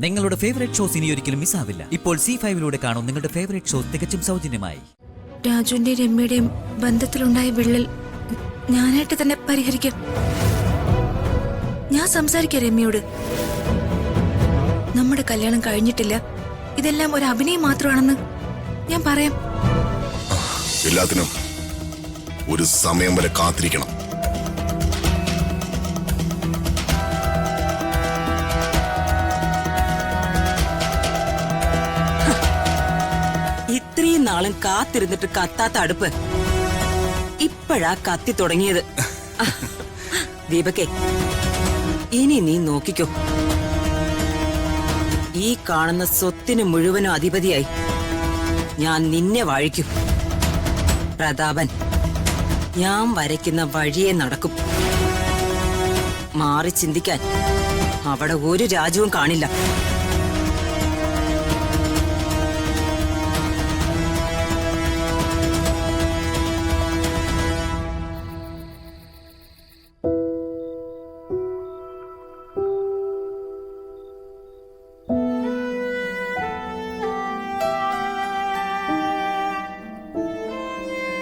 നിങ്ങളുടെ favourite shows ഇനി ഒരിക്കലും മിസ്സാവില്ല. ഇപ്പോൾ C5 കാണും നിങ്ങളുടെ ഫേവറേറ്റ് ഷോസ് തികച്ചും സൗജന്യമായി. രാജുവിന്റെയും രമ്യയുടെയും ബന്ധത്തിലുണ്ടായ വിള്ളൽ ഞാനായിട്ട് തന്നെ പരിഹരിക്കാം. ഞാൻ സംസാരിക്കാം രമ്യയോട്. നമ്മുടെ കല്യാണം കഴിഞ്ഞിട്ടില്ല, ഇതെല്ലാം ഒരു അഭിനയം മാത്രമാണെന്ന് ഞാൻ പറയാം. എല്ലാത്തിനും ഒരു സമയം വരെ കാത്തിരിക്കണം. ഇത്രയും നാളും കാത്തിരുന്നിട്ട് കത്താത്ത അടുപ്പ് ഇപ്പോഴാ കത്തി തുടങ്ങിയത്. ദീപകേ, ഇനി നീ നോക്കിക്കോ. ഈ കാണുന്ന സ്വത്തിന് മുഴുവനും അധിപതിയായി ഞാൻ നിന്നെ വാഴിക്കും. പ്രതാപൻ ഞാൻ വരയ്ക്കുന്ന വഴിയെ നടക്കും. മാറി ചിന്തിക്കാൻ അവിടെ ഒരു രാജ്യവും കാണില്ല.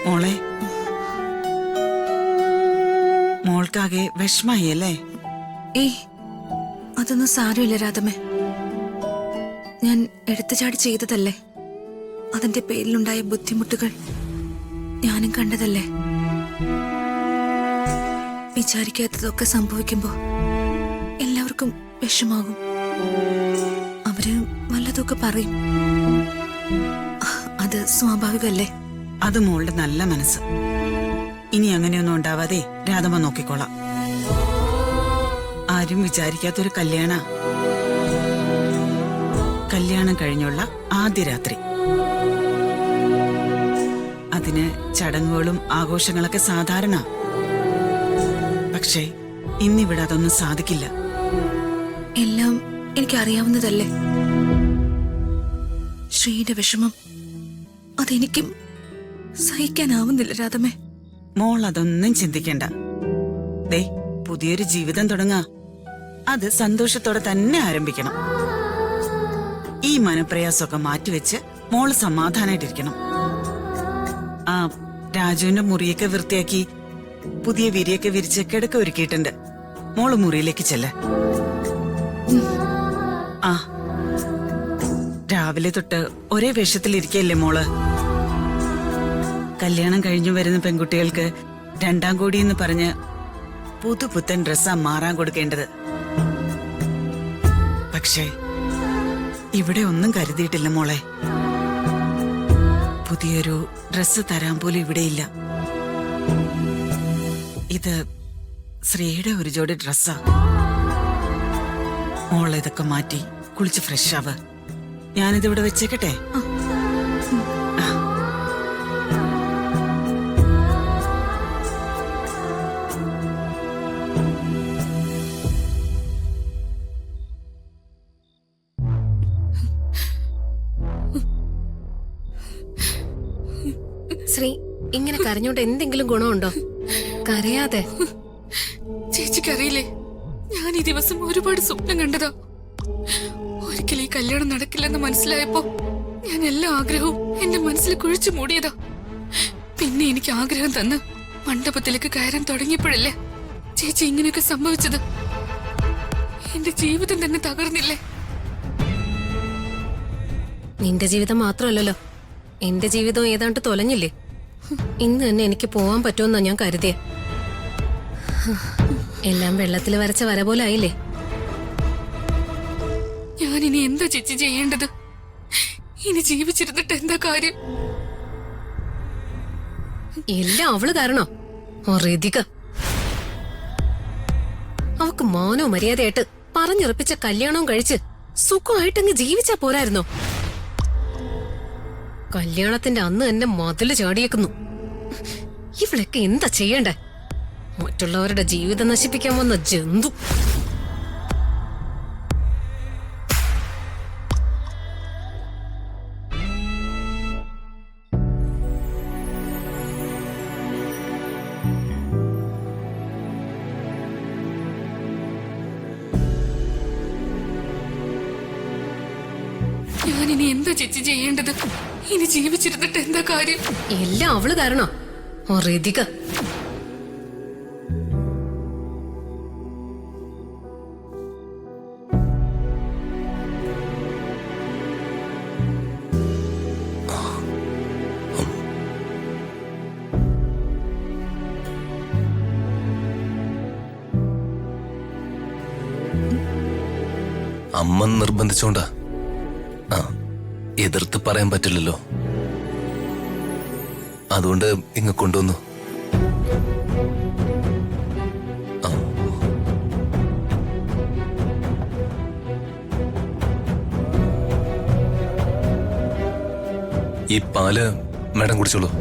മോളെ, മോൾക്കാകെ വിഷമായി അല്ലേ? ഏയ്, അതൊന്നും സാരമില്ല രാധമ്മേ. ഞാൻ എടുത്തുചാടി ചെയ്തതല്ലേ. അതിന്റെ പേരിലുണ്ടായ ബുദ്ധിമുട്ടുകൾ ഞാനും കണ്ടതല്ലേ. വിചാരിക്കാത്തതൊക്കെ സംഭവിക്കുമ്പോ എല്ലാവർക്കും വിഷമാകും. അവര് വല്ലതൊക്കെ പറയും. അത് സ്വാഭാവികല്ലേ. അത് മോളുടെ നല്ല മനസ്സ്. ഇനി അങ്ങനെയൊന്നും ഉണ്ടാവാതെ രാധമ്മ നോക്കിക്കോളാം. ആരും വിചാരിക്കാത്തൊരു കല്യാണം കഴിഞ്ഞുള്ള ആദ്യ രാത്രി. അതിന് ചടങ്ങുകളും ആഘോഷങ്ങളൊക്കെ സാധാരണ. പക്ഷേ ഇന്നിവിടെ അതൊന്നും സാധിക്കില്ല. എല്ലാം എനിക്കറിയാവുന്നതല്ലേ. ശ്രീയുടെ വിഷമം അതെനിക്കും സഹിക്കാനാവുന്നില്ല രാധമ്മേ. മോൾ അതൊന്നും ചിന്തിക്കണ്ട. ദേ, പുതിയൊരു ജീവിതം തുടങ്ങാ. അത് സന്തോഷത്തോടെ തന്നെ ആരംഭിക്കണം. ഈ മനപ്രയാസമൊക്കെ മാറ്റിവെച്ച് മോള് സമാധാനായിട്ടിരിക്കണം. ആ രാജുവിന്റെ മുറിയൊക്കെ വൃത്തിയാക്കി പുതിയ വിരിയൊക്കെ വിരിച്ച് കിടക്ക ഒരുക്കിയിട്ടുണ്ട്. മോള് മുറിയിലേക്ക് ചെല്ല. ആ രാവിലെ തൊട്ട് ഒരേ വേഷത്തിലിരിക്കല്ലേ മോള്. കല്യാണം കഴിഞ്ഞു വരുന്ന പെൺകുട്ടികൾക്ക് രണ്ടാം കോടി എന്ന് പറഞ്ഞ് പുതുപുത്തൻ ഡ്രസ്സാ മാറാൻ കൊടുക്കേണ്ടത്. പക്ഷേ ഇവിടെ ഒന്നും കരുതിയിട്ടില്ല മോളെ. പുതിയൊരു ഡ്രസ്സ് തരാൻ പോലും ഇവിടെയില്ല. ഇത് ശ്രീയുടെ ഒരു ജോഡി ഡ്രസ്സാ. മോളെ ഇതൊക്കെ മാറ്റി കുളിച്ച് ഫ്രഷ് ആവ്. ഞാനിതിവിടെ വെച്ചേക്കട്ടെ? ശ്രീ, ഇങ്ങനെ കരഞ്ഞോണ്ട് എന്തെങ്കിലും ഗുണമുണ്ടോ? കരയാതെ. ചേച്ചിക്കറിയില്ലേ, ഞാൻ ഈ ദിവസം ഒരുപാട് സ്വപ്നം കണ്ടതാ. ഒരിക്കലും ഈ കല്യാണം നടക്കില്ലെന്ന് മനസ്സിലായപ്പോ ഞാൻ എല്ലാ ആഗ്രഹവും എന്റെ മനസ്സിൽ കുഴിച്ചു മൂടിയതാ. പിന്നെ എനിക്ക് ആഗ്രഹം തന്ന് മണ്ഡപത്തിലേക്ക് കയറാൻ തുടങ്ങിയപ്പോഴല്ലേ ചേച്ചി ഇങ്ങനെയൊക്കെ സംഭവിച്ചത്. എന്റെ ജീവിതം തന്നെ തകർന്നില്ലേ. നിന്റെ ജീവിതം മാത്രമല്ലല്ലോ, എന്റെ ജീവിതം ഏതാണ്ട് തൊലഞ്ഞില്ലേ. ഇന്ന് തന്നെ എനിക്ക് പോവാൻ പറ്റുമെന്നാ ഞാൻ കരുതിയെ. എല്ലാം വെള്ളത്തിൽ വരച്ച വര പോലെ ആയില്ലേ. ഞാനിനി എന്താ ചേച്ചി ചെയ്യേണ്ടത്? ഇനി ജീവിച്ചിരുന്നിട്ട് എന്താ കാര്യം? എല്ലാം അവള് കാരണോ? റിതിക. അവക്ക് മാനവും മര്യാദയായിട്ട് പറഞ്ഞുറപ്പിച്ച കല്യാണവും കഴിച്ച് സുഖമായിട്ടങ്ങ് ജീവിച്ചാ പോരായിരുന്നോ? കല്യാണത്തിന്റെ അന്ന് തന്നെ മതില് ചാടിയേക്കുന്നു. ഇവളൊക്കെ എന്താ ചെയ്യണ്ടേ? മറ്റുള്ളവരുടെ ജീവിതം നശിപ്പിക്കാൻ വന്ന ജന്തു. ഞാൻ ഇനി എന്താ ചേച്ചി ചെയ്യേണ്ടത്? ഇനി ജീവിച്ചിരുന്നിട്ട് എന്താ കാര്യം? എല്ലാം അവള് കാരണോ റിതിക. അമ്മ നിർബന്ധിച്ചോണ്ടാ. എതിർത്ത് പറയാൻ പറ്റില്ലല്ലോ, അതുകൊണ്ട് ഇങ്ങ് കൊണ്ടുവന്നു. ഈ പാല് മാഡം കുടിച്ചോളൂ.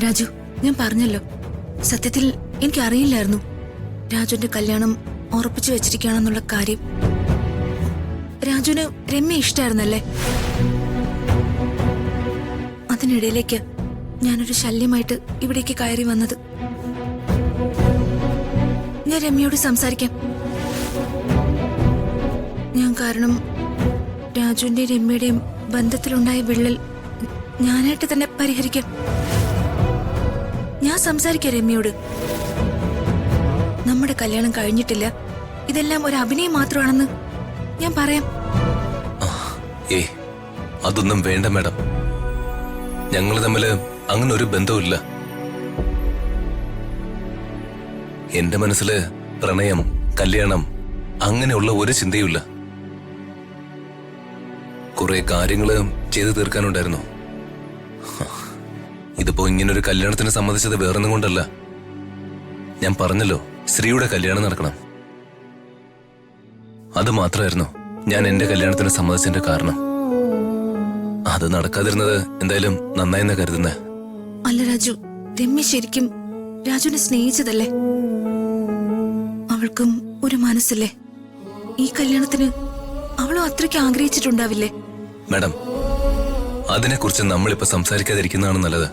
രാജു, ഞാൻ പറഞ്ഞല്ലോ, സത്യത്തിൽ എനിക്കറിയില്ലായിരുന്നു രാജുവിന്റെ കല്യാണം ഉറപ്പിച്ചു വെച്ചിരിക്കുകയാണെന്നുള്ള കാര്യം. രാജുവിന് രമ്യ ഇഷ്ടായിരുന്നല്ലേ? അതിനിടയിലേക്ക് ഞാനൊരു ശല്യമായിട്ട് ഇവിടേക്ക് കയറി വന്നത്. ഞാൻ രമ്യയോട് സംസാരിക്കാം. ഞാൻ കാരണം രാജുവിന്റെയും രമ്യയുടെയും ബന്ധത്തിലുണ്ടായ വിള്ളൽ ഞാനായിട്ട് തന്നെ പരിഹരിക്കാം. ഞാൻ സംസാരിക്കാം രമ്യയോട്. നമ്മുടെ കല്യാണം കഴിഞ്ഞിട്ടില്ല, ഇതെല്ലാം ഒരു അഭിനയം മാത്രമാണെന്ന് ഞാൻ പറയാം. അതൊന്നും വേണ്ട മാഡം. ഞങ്ങൾ തമ്മില് അങ്ങനെ ഒരു ബന്ധവുമില്ല. എന്റെ മനസ്സില് പ്രണയം, കല്യാണം അങ്ങനെയുള്ള ഒരു ചിന്തയുമില്ല. കുറെ കാര്യങ്ങള് ചെയ്തു തീർക്കാനുണ്ടായിരുന്നു. ഇതിപ്പോ ഇങ്ങനൊരു കല്യാണത്തിന് സമ്മതിച്ചത് വേറൊന്നും കൊണ്ടല്ല. ഞാൻ പറഞ്ഞല്ലോ, ശ്രീയുടെ കല്യാണം നടക്കണം. അത് മാത്രമായിരുന്നു ഞാൻ എന്റെ കല്യാണത്തിന് സമ്മതിച്ചതിന്റെ കാരണം. അത് നടക്കാതിരുന്നത് എന്തായാലും നന്നായെന്നാ കരുതുന്നേ. അല്ല രാജു, രമ്യ ശരിക്കും രാജുവിനെ സ്നേഹിച്ചതല്ലേ? അവൾക്കും ഒരു മനസ്സില്ലേ? ഈ കല്യാണത്തിന് അവളും അത്രയ്ക്ക് ആഗ്രഹിച്ചിട്ടുണ്ടാവില്ലേ? മാഡം, അതിനെക്കുറിച്ച് നമ്മളിപ്പോ സംസാരിക്കാതിരിക്കുന്നതാണ് നല്ലത്.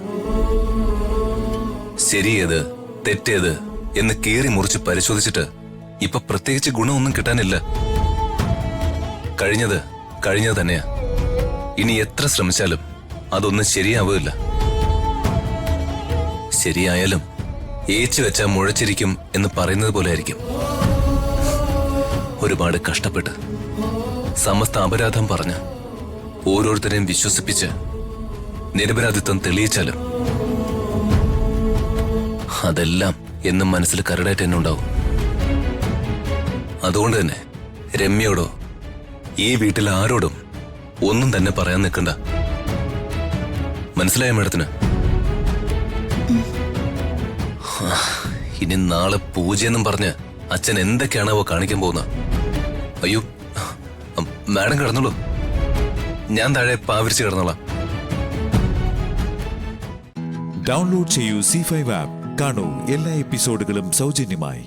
ശരിയേത് തെറ്റേത് എന്ന് കീറി മുറിച്ച് പരിശോധിച്ചിട്ട് ഇപ്പൊ പ്രത്യേകിച്ച് ഗുണമൊന്നും കിട്ടാനില്ല. കഴിഞ്ഞത് കഴിഞ്ഞത് തന്നെയാ. ഇനി എത്ര ശ്രമിച്ചാലും അതൊന്നും ശരിയാവില്ല. ശരിയായാലും ഏച്ചു വെച്ചാ മുഴച്ചിരിക്കും എന്ന് പറയുന്നത് പോലെ ആയിരിക്കും. ഒരുപാട് കഷ്ടപ്പെട്ട് സമസ്ത അപരാധം പറഞ്ഞ് ഓരോരുത്തരെയും വിശ്വസിപ്പിച്ച് നിരപരാധിത്വം തെളിയിച്ചാലും അതെല്ലാം എന്നും മനസ്സിൽ കരടായിട്ട് തന്നെ ഉണ്ടാവും. അതുകൊണ്ട് തന്നെ രമ്യയോടോ ഈ വീട്ടിൽ ആരോടും ഒന്നും തന്നെ പറയാൻ നിൽക്കണ്ട. മനസ്സിലായ മേഡത്തിന്? ഇനി നാളെ പൂജയെന്നും പറഞ്ഞ് അച്ഛൻ എന്തൊക്കെയാണാവോ കാണിക്കാൻ പോകുന്ന. അയ്യോ മാഡം കിടന്നോളൂ, ഞാൻ താഴെ പാവിരിച്ച് കിടന്നോളാം. ഡൗൺലോഡ് ചെയ്യൂ C5 ആപ്പ്. കാണൂ എല്ലാ എപ്പിസോഡുകളും സൗജന്യമായി.